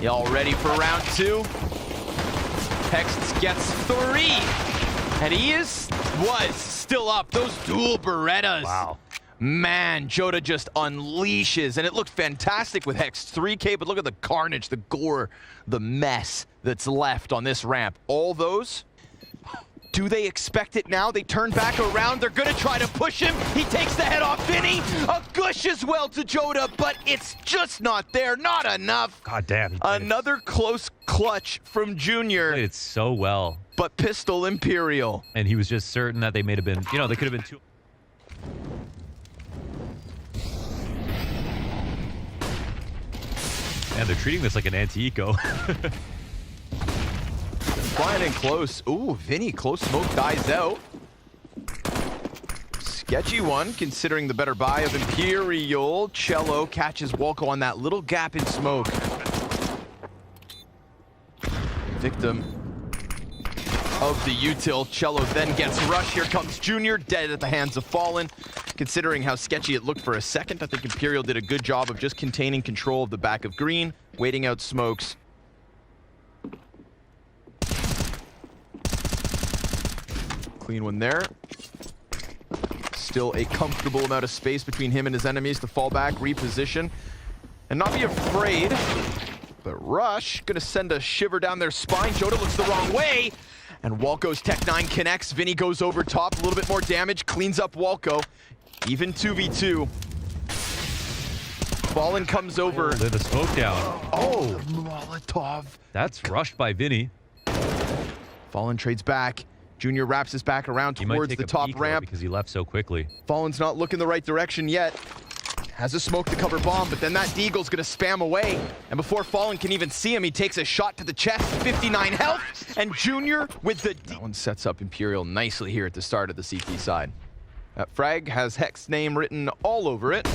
Y'all ready for round 2? Hex gets 3. And he was still up. Those dual Berettas. Wow. Man, Joda just unleashes. And it looked fantastic with Hex 3K, but look at the carnage, the gore, the mess that's left on this ramp. All those. Do they expect it now? They turn back around. They're going to try to push him. He takes the head off Vinny. A gush as well to Joda, but it's just not there. Not enough. God damn. Another close clutch from Junior. Played it so well. But Pistol Imperial. And he was just certain that they may have been, you know, they could have been two. And they're treating this like an anti-eco. Flying in close. Ooh, Vinny, close smoke dies out. Sketchy one, considering the better buy of Imperial. Cello catches Walco on that little gap in smoke. Victim of the util. Cello then gets rushed. Here comes Junior, dead at the hands of Fallen. Considering how sketchy it looked for a second, I think Imperial did a good job of just containing control of the back of green, waiting out smokes. Clean one there. Still a comfortable amount of space between him and his enemies to fall back, reposition, and not be afraid. But Rush gonna send a shiver down their spine. Joda looks the wrong way, and Walco's Tech 9 connects. Vinny goes over top, a little bit more damage, cleans up Walco. Even 2v2. Fallen comes over. They're the smoke down. Oh, Molotov. That's rushed by Vinny. Fallen trades back. Junior wraps his back around towards the top ramp. Because he left so quickly. Fallen's not looking the right direction yet. Has a smoke to cover bomb, but then that Deagle's gonna spam away. And before Fallen can even see him, he takes a shot to the chest, 59 health. And Junior with the... That one sets up Imperial nicely here at the start of the CT side. That frag has Hex name written all over it.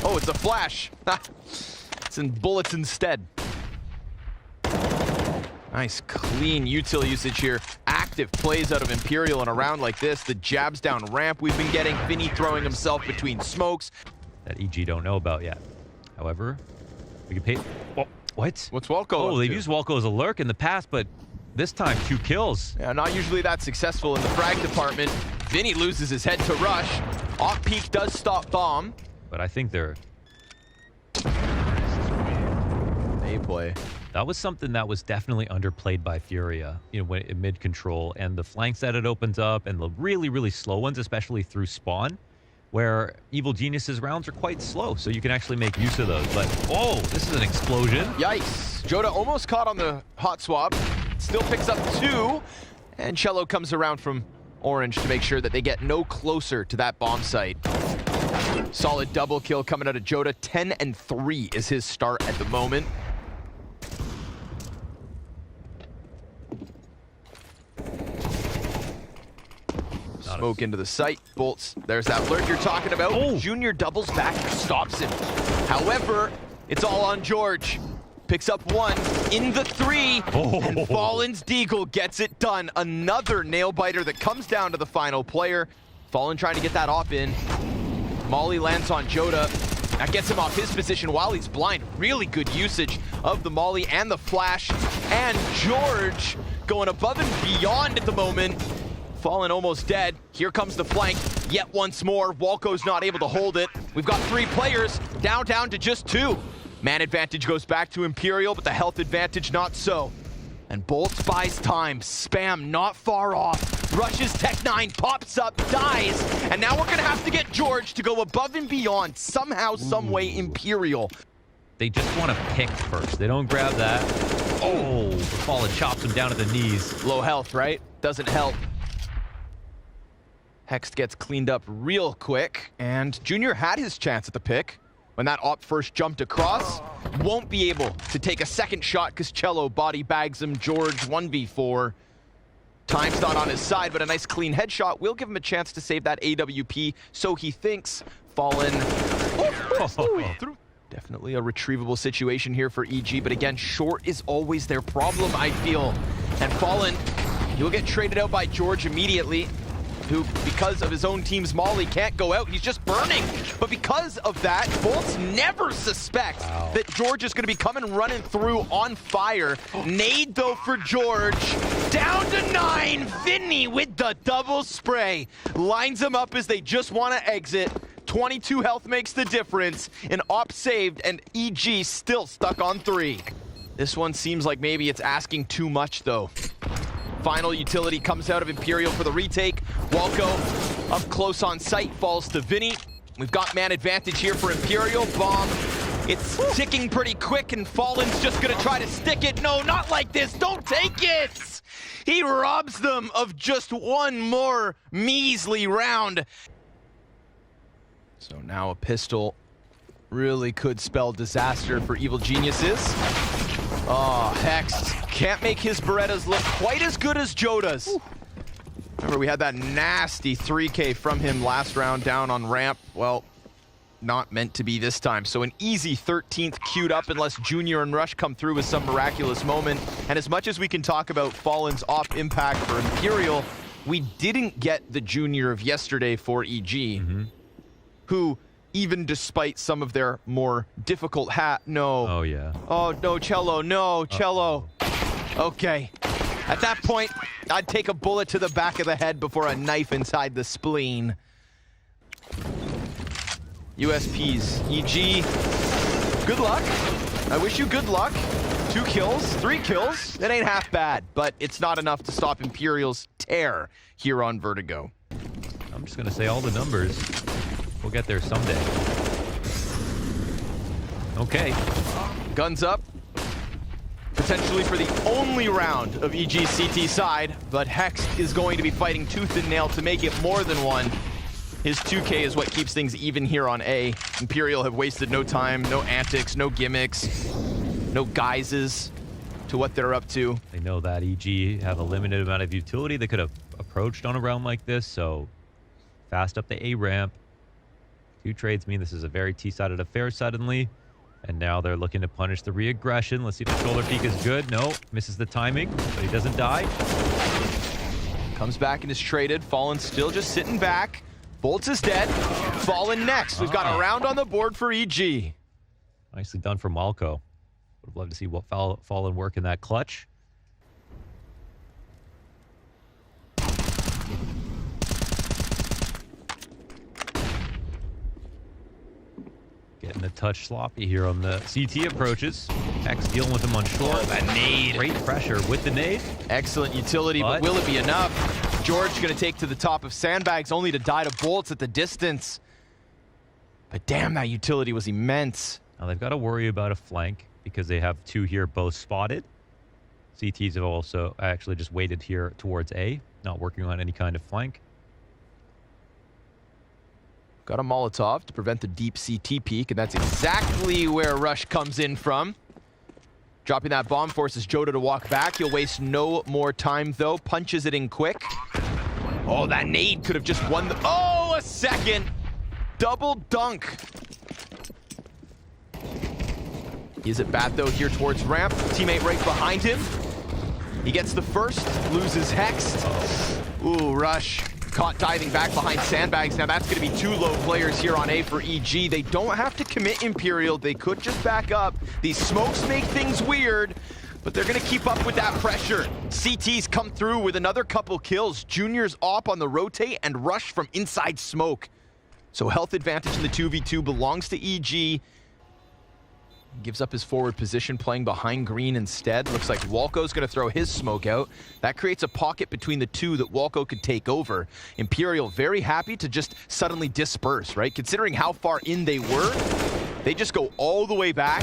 Oh, it's a flash. It's in bullets instead. Nice, clean util usage here. Active plays out of Imperial in a round like this. The jabs down ramp we've been getting. Vinny throwing himself between smokes. That EG don't know about yet. However, we can pay... Oh, what? What's Walco Oh, they've used Walco as a lurk in the past, but this time 2 kills. Yeah, not usually that successful in the frag department. Vinny loses his head to Rush. Off peak does stop bomb. But I think they're... They play. That was something that was definitely underplayed by Furia, you know, in mid-control, and the flanks that it opens up, and the really, really slow ones, especially through spawn, where Evil Genius's rounds are quite slow, so you can actually make use of those. But, oh, this is an explosion. Yikes. Joda almost caught on the hot swap. Still picks up 2, and Cello comes around from Orange to make sure that they get no closer to that bomb site. Solid double kill coming out of Joda. 10 and 3 is his start at the moment. Smoke into the site, bolts. There's that lurk you're talking about. Oh. Junior doubles back, stops him. However, it's all on George. Picks up 1 in the 3, and Fallen's Deagle gets it done. Another nail biter that comes down to the final player. Fallen trying to get that off in. Molly lands on Joda. That gets him off his position while he's blind. Really good usage of the Molly and the flash. And George going above and beyond at the moment. Fallen almost dead. Here comes the flank yet once more. Walco's not able to hold it. We've got 3 players down to just 2. Man advantage goes back to Imperial, but the health advantage not so. And Bolts buys time. Spam not far off. Rushes Tech 9, pops up, dies. And now we're gonna have to get George to go above and beyond. Somehow, some way, Imperial. They just want to pick first. They don't grab that. Oh, the Fallen chops him down at the knees. Low health, right? Doesn't help. Hex gets cleaned up real quick, and Junior had his chance at the pick when that op first jumped across. Won't be able to take a second shot because Cello body bags him. George 1v4. Time's not on his side, but a nice clean headshot will give him a chance to save that AWP, so he thinks. Fallen. Through. Definitely a retrievable situation here for EG, but again, short is always their problem, I feel. And Fallen, he'll get traded out by George immediately. who, because of his own team's molly, can't go out. He's just burning. But because of that, Bolts never suspects that George is going to be coming running through on fire. Nade, though, for George. Down to 9. Finney with the double spray. Lines them up as they just want to exit. 22 health makes the difference. An op saved, and EG still stuck on 3. This one seems like maybe it's asking too much, though. Final utility comes out of Imperial for the retake. Walco up close on sight, falls to Vinny. We've got man advantage here for Imperial. Bomb. It's ticking pretty quick, and Fallen's just gonna try to stick it. No, not like this. Don't take it! He robs them of just one more measly round. So now a pistol really could spell disaster for Evil Geniuses. Oh, Hex can't make his Berettas look quite as good as Joe does. Remember, we had that nasty 3K from him last round down on ramp. Well, not meant to be this time. So an easy 13th queued up unless Junior and Rush come through with some miraculous moment. And as much as we can talk about Fallen's off impact for Imperial, we didn't get the Junior of yesterday for EG, who, even despite some of their more difficult no. Oh, yeah. Oh, no, Cello, no, Cello. Okay. At that point, I'd take a bullet to the back of the head before a knife inside the spleen. USPs, EG, good luck. I wish you good luck. 2 kills, 3 kills. That ain't half bad, but it's not enough to stop Imperial's tear here on Vertigo. I'm just going to say all the numbers. We'll get there someday. Okay. Guns up. Potentially for the only round of EG's CT side, but Hex is going to be fighting tooth and nail to make it more than one. His 2K is what keeps things even here on A. Imperial have wasted no time, no antics, no gimmicks, no guises to what they're up to. They know that EG have a limited amount of utility they could have approached on a round like this, so fast up the A ramp. 2 trades mean this is a very T-sided affair suddenly. And now they're looking to punish the re-aggression. Let's see if the shoulder peek is good. No, misses the timing, but he doesn't die. Comes back and is traded. Fallen still just sitting back. Bolts is dead. Fallen next. We've got a round on the board for EG. Nicely done from Walco. Would have loved to see what Fallen work in that clutch. Getting the touch sloppy here on the CT approaches. Hex dealing with him on short. Oh, that nade. Great pressure with the nade. Excellent utility, but will it be enough? George going to take to the top of sandbags only to die to Bolts at the distance. But damn, that utility was immense. Now they've got to worry about a flank because they have 2 here both spotted. CTs have also actually just waited here towards A, not working on any kind of flank. Got a Molotov to prevent the deep CT peek, and that's exactly where Rush comes in from. Dropping that bomb forces Joda to walk back. He'll waste no more time, though. Punches it in quick. Oh, that nade could have just won the... Oh, a second! Double dunk. Is it bad, though, here towards ramp? Teammate right behind him. He gets the first, loses Hex. Ooh, Rush. Caught diving back behind sandbags. Now that's going to be 2 low players here on A for EG. They don't have to commit Imperial. They could just back up. These smokes make things weird, but they're going to keep up with that pressure. CTs come through with another couple kills. Junior's op on the rotate and Rush from inside smoke. So health advantage in the 2v2 belongs to EG. Gives up his forward position, playing behind green instead. Looks like Walco's going to throw his smoke out. That creates a pocket between the 2 that Walco could take over. Imperial very happy to just suddenly disperse, right? Considering how far in they were, they just go all the way back.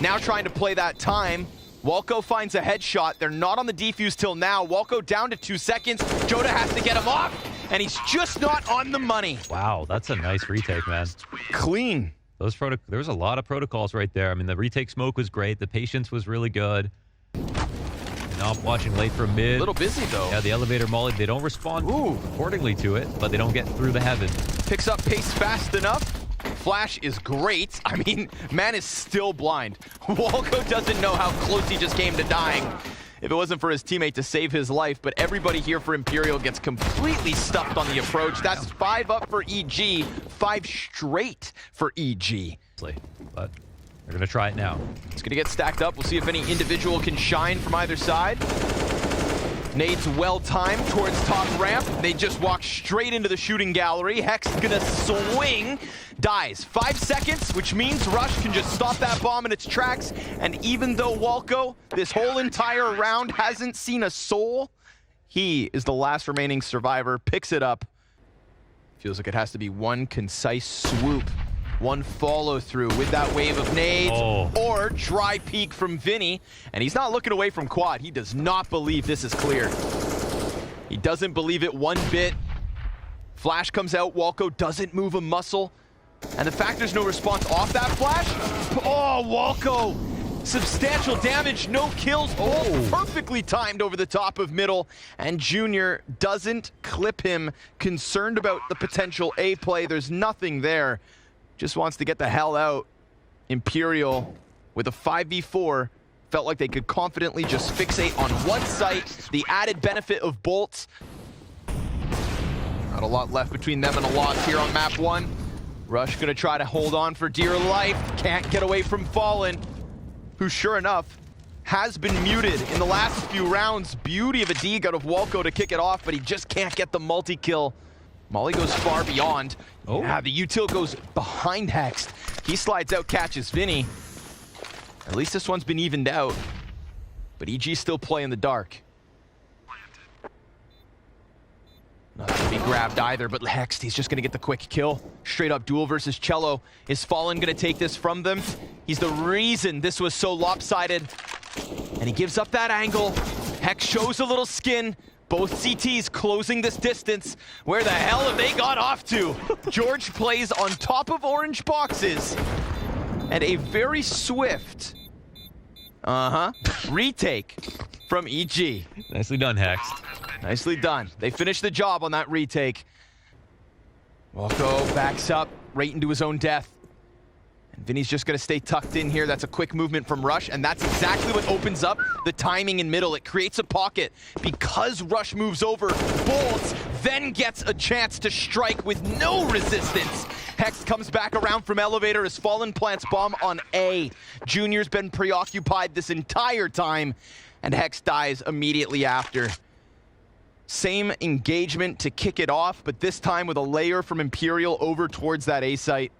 Now trying to play that time. Walco finds a headshot. They're not on the defuse till now. Walco down to 2 seconds. Joda has to get him off, and he's just not on the money. Wow, that's a nice retake, man. Clean. There was a lot of protocols right there. I mean, the retake smoke was great. The patience was really good. Not watching late from mid. A little busy, though. Yeah, the elevator molly, they don't respond accordingly to it, but they don't get through the heaven. Picks up pace fast enough. Flash is great. I mean, man is still blind. Walco doesn't know how close he just came to dying. if it wasn't for his teammate to save his life. But everybody here for Imperial gets completely stuffed on the approach. That's 5 up for EG, 5 straight for EG. But they're going to try it now. It's going to get stacked up. We'll see if any individual can shine from either side. Nades well-timed towards top ramp. They just walk straight into the shooting gallery. Hex gonna swing. Dies. 5 seconds, which means Rush can just stop that bomb in its tracks. And even though Walco, this whole entire round, hasn't seen a soul, he is the last remaining survivor. Picks it up. Feels like it has to be one concise swoop. One follow-through with that wave of nades, or dry peek from Vinny. And he's not looking away from quad. He does not believe this is clear. He doesn't believe it one bit. Flash comes out. Walco doesn't move a muscle. And the fact there's no response off that flash. Oh, Walco. Substantial damage, no kills, both perfectly timed over the top of middle. And Junior doesn't clip him. Concerned about the potential A play. There's nothing there. Just wants to get the hell out. Imperial with a 5v4 felt like they could confidently just fixate on one site. The added benefit of bolts. Not a lot left between them and a loss here on map 1. Rush gonna try to hold on for dear life. Can't get away from Fallen, who sure enough has been muted in the last few rounds. Beauty of a dig out of Walco to kick it off, but he just can't get the multi-kill. Molly goes far beyond. Yeah, the util goes behind Hex. He slides out, catches Vinny. At least this one's been evened out. But EG still play in the dark. Not gonna be grabbed either, but Hex, he's just gonna get the quick kill. Straight up duel versus Cello. Is Fallen gonna take this from them? He's the reason this was so lopsided. And he gives up that angle. Hex shows a little skin. Both CTs closing this distance. Where the hell have they got off to? George plays on top of orange boxes. And a very swift, retake from EG. Nicely done, Hex. Nicely done. They finished the job on that retake. Walco backs up right into his own death. And Vinny's just gonna stay tucked in here. That's a quick movement from Rush, and that's exactly what opens up the timing in middle. It creates a pocket. Because Rush moves over, bolts, then gets a chance to strike with no resistance. Hex comes back around from elevator as Fallen plants bomb on A. Junior's been preoccupied this entire time, and Hex dies immediately after. Same engagement to kick it off, but this time with a layer from Imperial over towards that A site.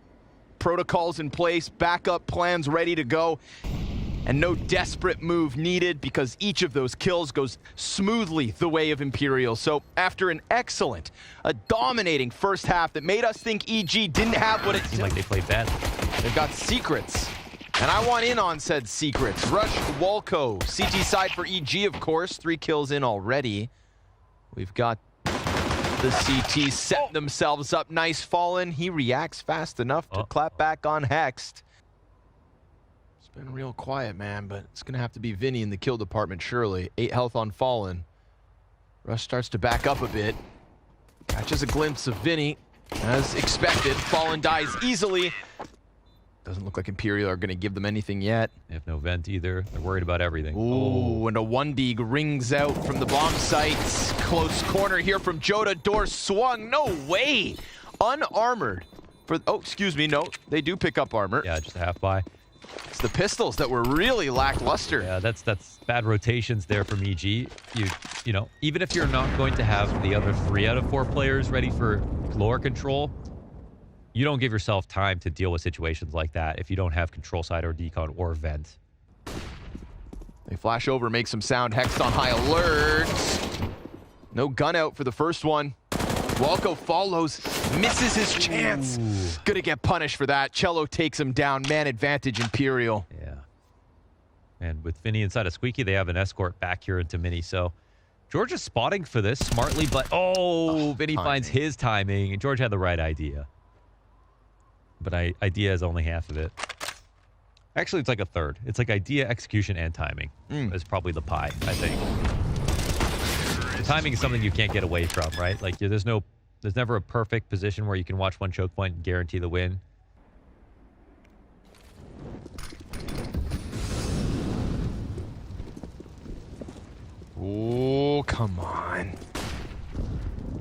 Protocols in place, backup plans ready to go, and no desperate move needed because each of those kills goes smoothly the way of Imperial. So after an excellent, a dominating first half that made us think EG didn't have what it seemed like they played bad. They've got secrets, and I want in on said secrets. Rush, Walco, CT side for EG, of course. 3 kills in already. We've got the CT set themselves up nice. Fallen, he reacts fast enough to clap back on Hexed. It's been real quiet, man, but it's gonna have to be Vinny in the kill department, surely. 8 health on Fallen. Rush starts to back up a bit. Catches a glimpse of Vinny. As expected, Fallen dies easily. Doesn't look like Imperial are gonna give them anything yet. They have no vent either. They're worried about everything. Ooh, and a 1D rings out from the bomb sites. Close corner here from Joda. Door swung. No way. Unarmored. Excuse me. No, they do pick up armor. Yeah, just a half buy. It's the pistols that were really lackluster. Yeah, that's bad rotations there from EG. You know, even if you're not going to have the other 3 out of 4 players ready for lower control, you don't give yourself time to deal with situations like that if you don't have control side or decon or vent. They flash over, make some sound. Hexed on high alert. No gun out for the first one. Walco follows, misses his chance. Gonna get punished for that. Cello takes him down. Man advantage, Imperial. Yeah. And with Vinny inside of Squeaky, they have an escort back here into Mini. So George is spotting for this smartly, but Vinny finds his timing. And George had the right idea. But idea is only half of it. Actually, it's like a third. It's like idea, execution, and timing. Is probably the pie, I think. The timing is something you can't get away from, right? Like there's never a perfect position where you can watch one choke point and guarantee the win. come on.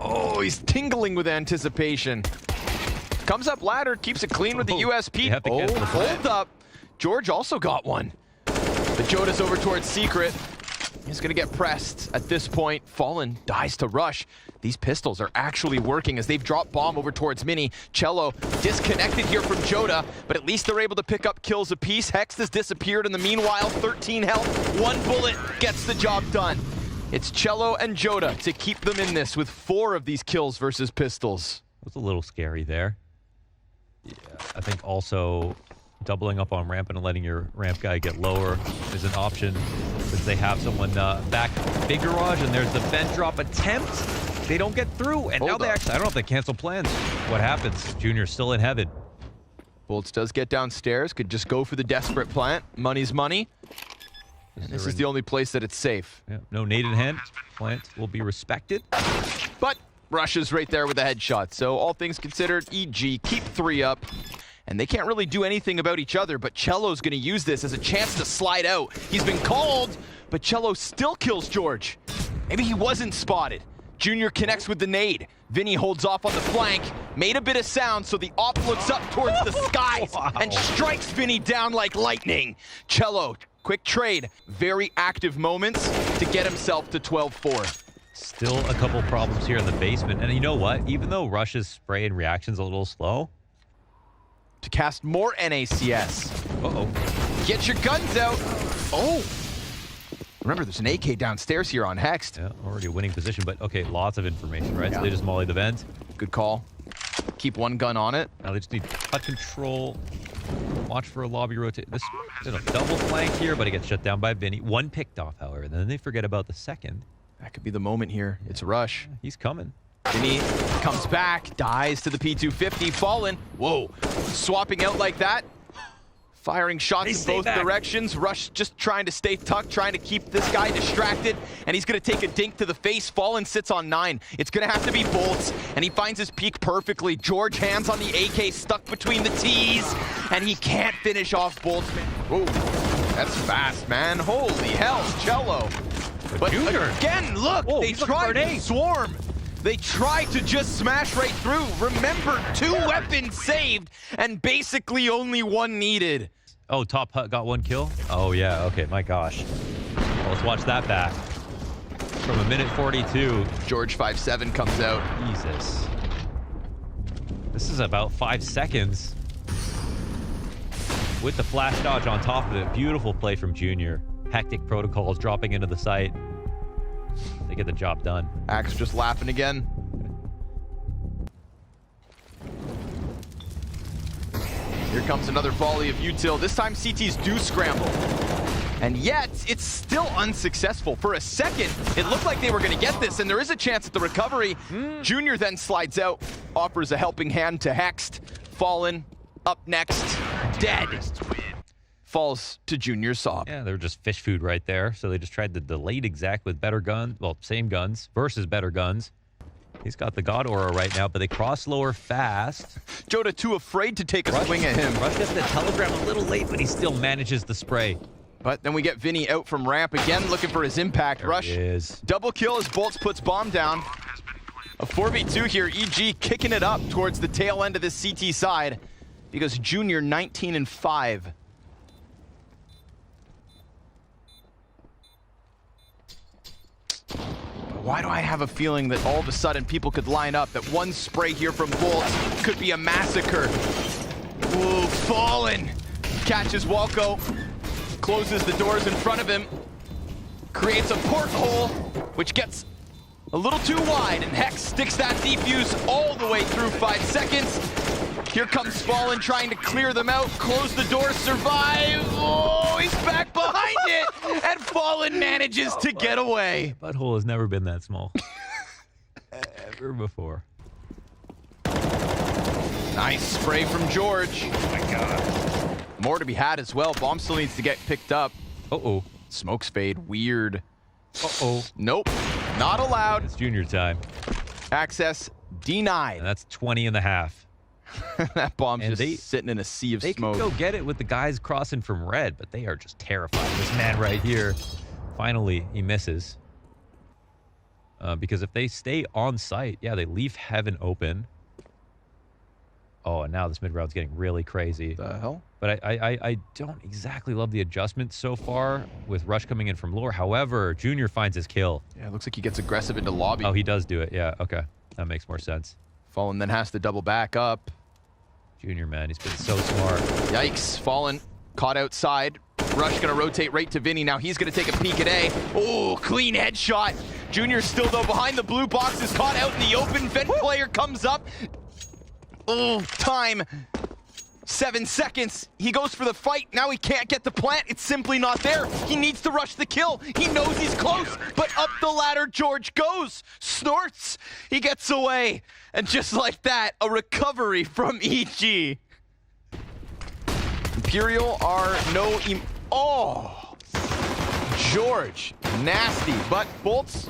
Oh, he's tingling with anticipation. Comes up ladder, keeps it clean with the USP. Oh, hold up. George also got one. But Joda's over towards Secret. He's gonna get pressed at this point. Fallen dies to rush. These pistols are actually working as they've dropped bomb over towards Mini. Cello disconnected here from Joda, but at least they're able to pick up kills apiece. Hex has disappeared in the meanwhile. 13 health, 1 bullet gets the job done. It's Cello and Joda to keep them in this with 4 of these kills versus pistols. It was a little scary there. Yeah, I think also doubling up on ramp and letting your ramp guy get lower is an option since they have someone back big garage and there's the vent drop attempt. They don't get through, and now they actually, I don't know if they cancel plans. What happens? Junior's still in heaven. Bolts does get downstairs, could just go for the desperate plant. Money's money. And this is the only place that it's safe. Yeah, no nade in hand. Plant will be respected. But rushes right there with a headshot. So all things considered, EG keep 3 up. And they can't really do anything about each other, but Cello's gonna use this as a chance to slide out. He's been called, but Cello still kills George. Maybe he wasn't spotted. Junior connects with the nade. Vinny holds off on the flank, made a bit of sound, so the op looks up towards the skies and strikes Vinny down like lightning. Cello, quick trade, very active moments to get himself to 12-4. Still a couple problems here in the basement, and you know what? Even though Rush's spray and reaction's a little slow, to cast more NACS. Uh-oh. Get your guns out. Oh. Remember, there's an AK downstairs here on Hext. Yeah, already a winning position, but okay, lots of information, right? Yeah. So they just molly the vent. Good call. Keep one gun on it. Now they just need cut control. Watch for a lobby rotate. This is a double flank here, but it gets shut down by Vinny. 1 picked off, however. Then they forget about the second. That could be the moment here. It's a rush. Yeah, he's coming. Vinny comes back, dies to the P250. Fallen. Whoa. Swapping out like that. Firing shots in both directions. Rush just trying to stay tucked, trying to keep this guy distracted. And he's going to take a dink to the face. Fallen sits on 9. It's going to have to be Bolts. And he finds his peak perfectly. George hands on the AK stuck between the T's. And he can't finish off Bolts. Whoa. That's fast, man. Holy hell, Cello. But Junior. Again, look. Whoa, they tried to swarm. They tried to just smash right through. Remember, 2 weapons saved and basically only 1 needed. Oh, Top Hut got 1 kill? Oh, yeah. Okay, my gosh. Well, let's watch that back. From 1:42. George 5-7 comes out. Jesus. This is about 5 seconds. With the flash dodge on top of it. Beautiful play from Junior. Hectic protocols dropping into the site. They get the job done. Axe just laughing again. Here comes another volley of util. This time CTs do scramble. And yet, it's still unsuccessful. For a second, it looked like they were going to get this, and there is a chance at the recovery. Junior then slides out, offers a helping hand to Hext. Fallen, up next, dead. Falls to Junior Sob. Yeah, they were just fish food right there. So they just tried the delayed exec with better guns. Well, same guns versus better guns. He's got the God Aura right now, but they cross lower fast. Joda too afraid to take a swing at him. Rush gets the telegram a little late, but he still manages the spray. But then we get Vinny out from ramp again, looking for his impact. There Rush is. Double kill as Bolts puts bomb down. A 4v2 here, EG kicking it up towards the tail end of this CT side because Junior 19-5. Why do I have a feeling that all of a sudden people could line up, that one spray here from Bolts could be a massacre? Ooh, Fallen catches Walco, closes the doors in front of him, creates a porthole, which gets a little too wide, and Hex sticks that defuse all the way through 5 seconds. Here comes Fallen trying to clear them out, close the door, survive. Oh, he's back behind it, and Fallen manages to get away. Butthole has never been that small. Ever before. Nice spray from George. Oh my God. More to be had as well. Bomb still needs to get picked up. Uh-oh. Smokes fade, weird. Uh-oh. Nope, not allowed. It's Junior time. Access denied. And that's 20.5. That bomb's and just sitting in a sea of smoke. They could go get it with the guys crossing from red, but they are just terrified. This man right here, finally, he misses. Because if they stay on site, yeah, they leave heaven open. Oh, and now this mid round's getting really crazy. The hell? But I don't exactly love the adjustment so far with Rush coming in from lower. However, Junior finds his kill. Yeah, it looks like he gets aggressive into lobby. Oh, he does do it. Yeah, okay. That makes more sense. Fallen then has to double back up. Junior, man, he's been so smart. Yikes. Fallen caught outside. Rush gonna rotate right to Vinny. Now he's gonna take a peek at A. Oh, clean headshot. Junior still though behind the blue box, is caught out in the open. Vent player comes up. Oh, time. 7 seconds. He goes for the fight. Now he can't get the plant. It's simply not there. He needs to rush the kill. He knows he's close, but up the ladder George goes. Snorts. He gets away. And just like that, a recovery from EG. Imperial are oh! George. Nasty. But Bolts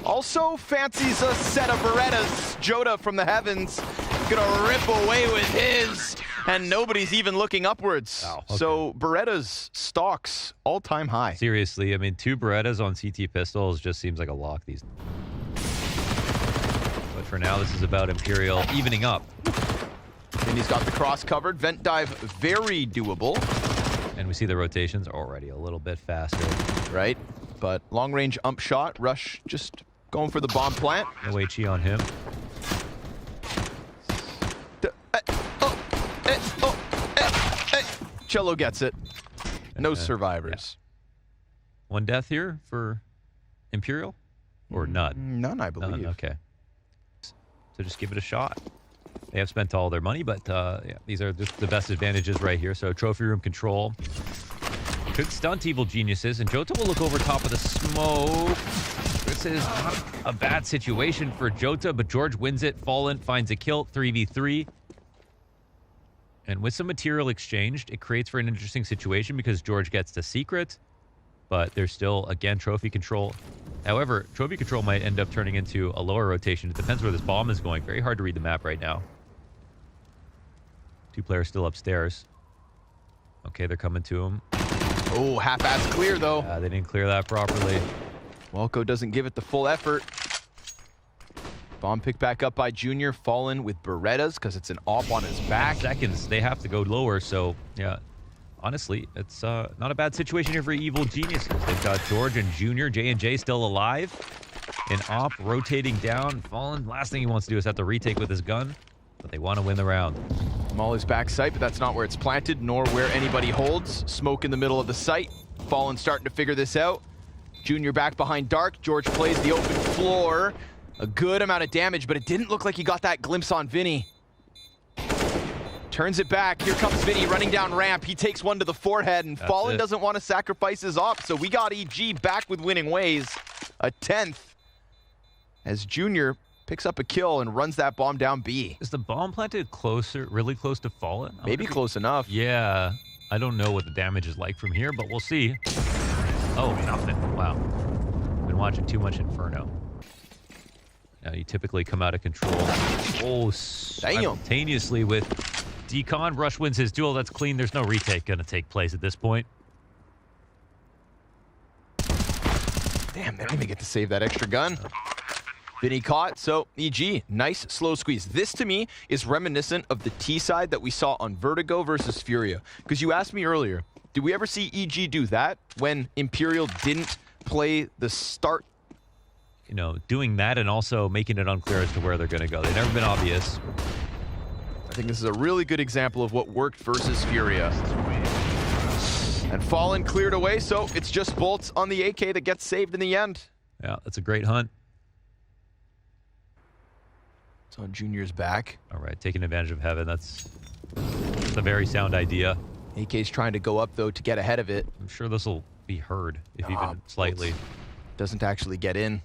also fancies a set of Berettas. Joda from the heavens gonna rip away with his. And nobody's even looking upwards. Wow, okay. So Beretta's stocks all-time high. Seriously, I mean, 2 Berettas on CT pistols just seems like a lock these. But for now, this is about Imperial evening up. And he's got the cross covered. Vent dive very doable. And we see the rotations already a little bit faster. Right? But long-range ump shot. Rush just going for the bomb plant. No HE on him. Cello gets it. No survivors. Yeah. 1 death here for Imperial? Or none? None, I believe. None, okay. So just give it a shot. They have spent all their money, but yeah, these are just the best advantages right here. So trophy room control. Could stunt Evil Geniuses, and Jota will look over top of the smoke. This is not a bad situation for Jota, but George wins it. Fallen finds a kill, 3v3. And with some material exchanged, it creates for an interesting situation because George gets the secret, but there's still, again, trophy control. However, trophy control might end up turning into a lower rotation. It depends where this bomb is going. Very hard to read the map right now. 2 players still upstairs. Okay, they're coming to him. Oh, half-ass clear, though. They didn't clear that properly. Welko doesn't give it the full effort. Bomb picked back up by Junior. Fallen with Berettas because it's an op on his back. Seconds, they have to go lower, so yeah. Honestly, it's not a bad situation here for Evil Geniuses. They've got George and Junior, J&J still alive. An op rotating down. Fallen, last thing he wants to do is have to retake with his gun, but they want to win the round. Molly's back site, but that's not where it's planted, nor where anybody holds. Smoke in the middle of the site. Fallen starting to figure this out. Junior back behind Dark. George plays the open floor. A good amount of damage, but it didn't look like he got that glimpse on Vinny. Turns it back. Here comes Vinny running down ramp. He takes one to the forehead, and Fallen doesn't want to sacrifice his op, so we got EG back with winning ways. A 10th. As Junior picks up a kill and runs that bomb down B. Is the bomb planted closer, really close to Fallen? Maybe close enough. Yeah. I don't know what the damage is like from here, but we'll see. Oh, nothing. Wow. Been watching too much Inferno. Now you typically come out of control. Oh, simultaneously with Decon. Rush wins his duel. That's clean. There's no retake going to take place at this point. Damn, they don't even get to save that extra gun. Vinny caught, so EG, nice slow squeeze. This to me is reminiscent of the T side that we saw on Vertigo versus Furia. Because you asked me earlier, did we ever see EG do that when Imperial didn't play the start? You know, doing that and also making it unclear as to where they're going to go. They've never been obvious. I think this is a really good example of what worked versus Furia. And Fallen cleared away, so it's just Bolts on the AK that gets saved in the end. Yeah, that's a great hunt. It's on Junior's back. All right, taking advantage of Heaven. That's a very sound idea. AK's trying to go up, though, to get ahead of it. I'm sure this will be heard, if even slightly. Doesn't actually get in.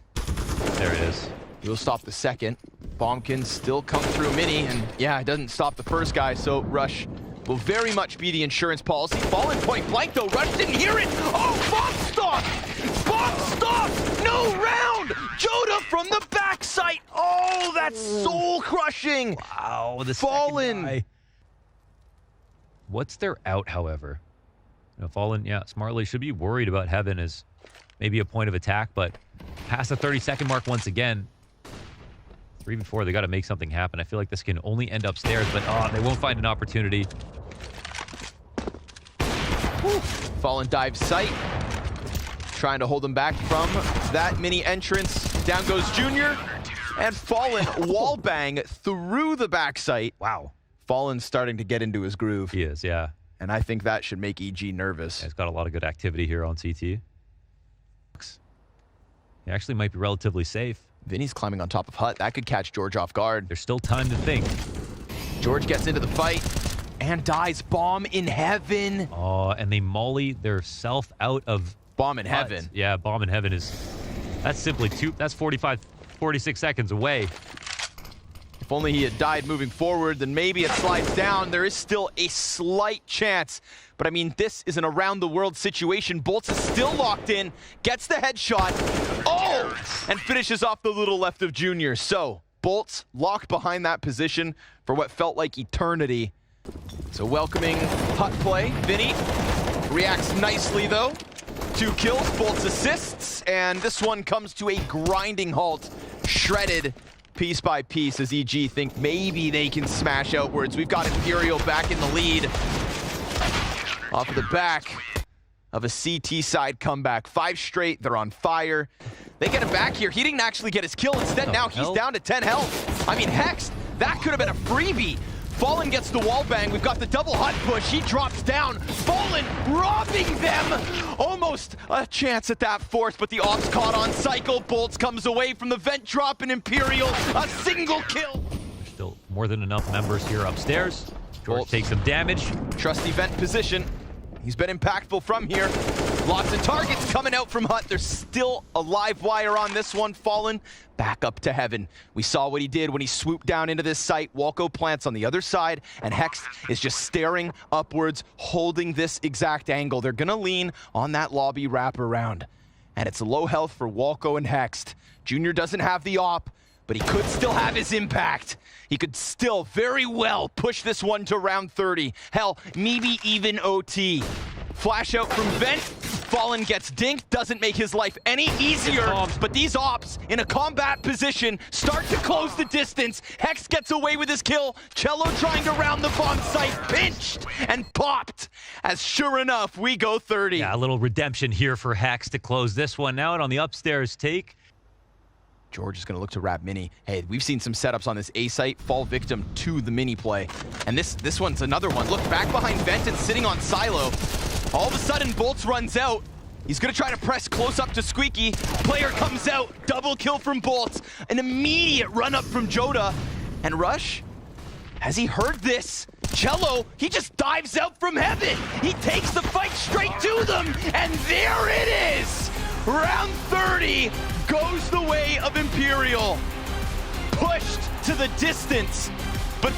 There it is. He'll stop the second. Bomb can still come through Mini, and yeah, it doesn't stop the first guy, so Rush will very much be the insurance policy. Fallen point blank, though. Rush didn't hear it. Oh, bomb stop! Bomb stop! No round! Joda from the backside. Oh, that's soul-crushing. Wow, the Fallen. What's their out, however? Fallen, yeah, smartly should be worried about Heaven as maybe a point of attack, but past the 30-second mark once again. 3v4, they got to make something happen. I feel like this can only end upstairs, but they won't find an opportunity. Whew. Fallen dives sight. Trying to hold them back from that mini entrance. Down goes Junior. And Fallen wallbang through the back sight. Wow. Fallen's starting to get into his groove. He is, yeah. And I think that should make EG nervous. Yeah, he's got a lot of good activity here on CT. He actually might be relatively safe. Vinny's climbing on top of Hut. That could catch George off guard. There's still time to think. George gets into the fight and dies. Bomb in heaven. Oh, and they molly their self out of Bomb in Hut. heaven. Yeah, bomb in heaven is... That's simply that's 46 seconds away. If only he had died moving forward, then maybe it slides down. There is still a slight chance. But I mean, this is an around-the-world situation. Bolts is still locked in, gets the headshot. Oh! And finishes off the little left of Junior. So, Bolts locked behind that position for what felt like eternity. So welcoming Hut play. Vinny reacts nicely, though. 2 kills, Bolts assists, and this one comes to a grinding halt. Shredded piece by piece as EG think maybe they can smash outwards. We've got Imperial back in the lead. Off of the back of a CT side comeback. 5 straight, they're on fire. They get him back here. He didn't actually get his kill. Instead, now he's down to 10 health. I mean, Hex, that could have been a freebie. Fallen gets the wall bang. We've got the double Hut push. He drops down. Fallen robbing them. Almost a chance at that fourth, but the ops caught on cycle. Bolts comes away from the vent drop, and Imperial a single kill. There's still more than enough members here upstairs. George Bolts takes some damage. Trusty vent position. He's been impactful from here. Lots of targets coming out from Hut. There's still a live wire on this one. Fallen back up to heaven. We saw what he did when he swooped down into this site. Walco plants on the other side, and Hex is just staring upwards, holding this exact angle. They're gonna lean on that lobby wraparound. And it's low health for Walco and Hex. Junior doesn't have the op, but he could still have his impact. He could still very well push this one to round 30. Hell, maybe even OT. Flash out from vent. Fallen gets dinked. Doesn't make his life any easier. But these ops in a combat position start to close the distance. Hex gets away with his kill. Cello trying to round the bomb site. Pinched and popped. As sure enough, we go 30. Yeah, a little redemption here for Hex to close this one out on the upstairs take. George is going to look to wrap Mini. Hey, we've seen some setups on this A site fall victim to the Mini play. And this one's another one. Look, back behind Vent and sitting on Silo. All of a sudden, Bolts runs out. He's going to try to press close up to Squeaky. Player comes out. Double kill from Bolts. An immediate run up from Joda. And Rush, has he heard this? Cello, he just dives out from heaven. He takes the fight straight to them. And there it is. Round 30 goes the way of Imperial. Pushed to the distance, but